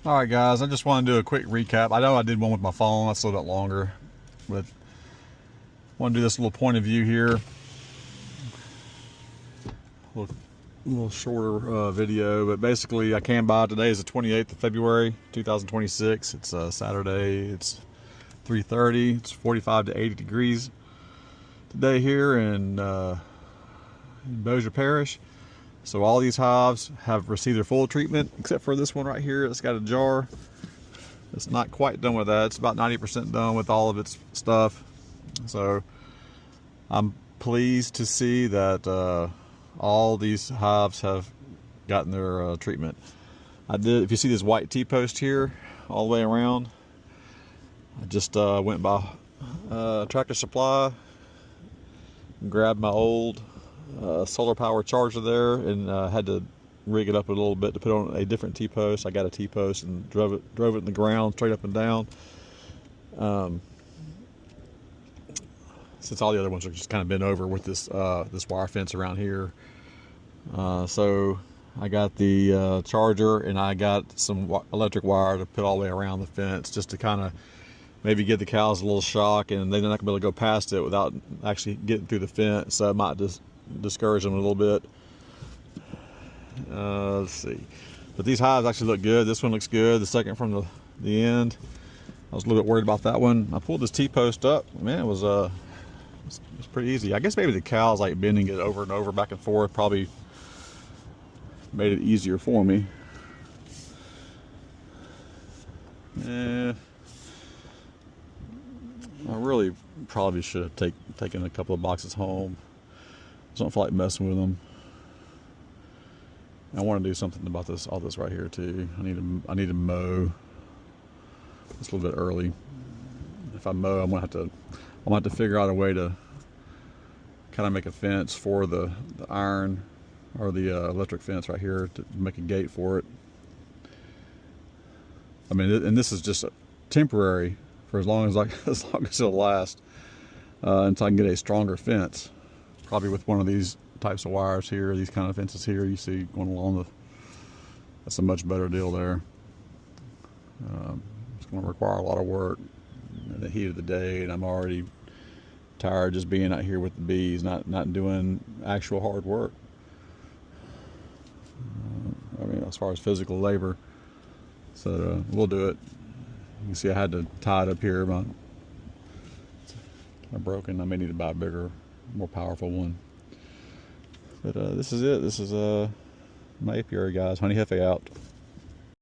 Alright guys, I just want to do a quick recap. I know I did one with my phone, that's a little bit longer, but I want to do this little point of view here. A little shorter video, but basically I came by, today is the 28th of February 2026. It's Saturday, it's 3:30, it's 45 to 80 degrees today here in Bossier Parish. So all these hives have received their full treatment, except for this one right here. It's got a jar. It's not quite done with that. It's about 90% done with all of its stuff. So I'm pleased to see that all these hives have gotten their treatment. I did, if you see this white T-post here, all the way around, I just went by Tractor Supply and grabbed my old solar power charger there, and had to rig it up a little bit to put on a different T-post. I got a T-post and drove it in the ground straight up and down. Since all the other ones are just kind of bent over with this this wire fence around here, so I got the charger, and I got some electric wire to put all the way around the fence, just to kind of maybe give the cows a little shock, and they're not gonna be able to go past it without actually getting through the fence. So it might just discourage them a little bit. Let's see, but these hives actually look good. This one looks good, the second from the end. I was a little bit worried about that one. I pulled this T-post up, man, it was pretty easy. I guess maybe the cows like bending it over and over, back and forth, probably made it easier for me. I really probably should have taken a couple of boxes home. I don't feel like messing with them. I want to do something about all this right here too. I need to mow. It's a little bit early. If I mow, I'm gonna have to figure out a way to kind of make a fence for the iron or the electric fence right here, to make a gate for it. I mean, and this is just temporary for as long as it'll last, until I can get a stronger fence, probably with one of these types of wires here, these kind of fences here you see going along that's a much better deal there. It's going to require a lot of work in the heat of the day, and I'm already tired just being out here with the bees, not doing actual hard work. I mean, as far as physical labor. So we'll do it. You can see I had to tie it up here. I'm broken. I may need to buy a bigger, more powerful one. But this is it. This is my apiary, guys. Honey Jefe out.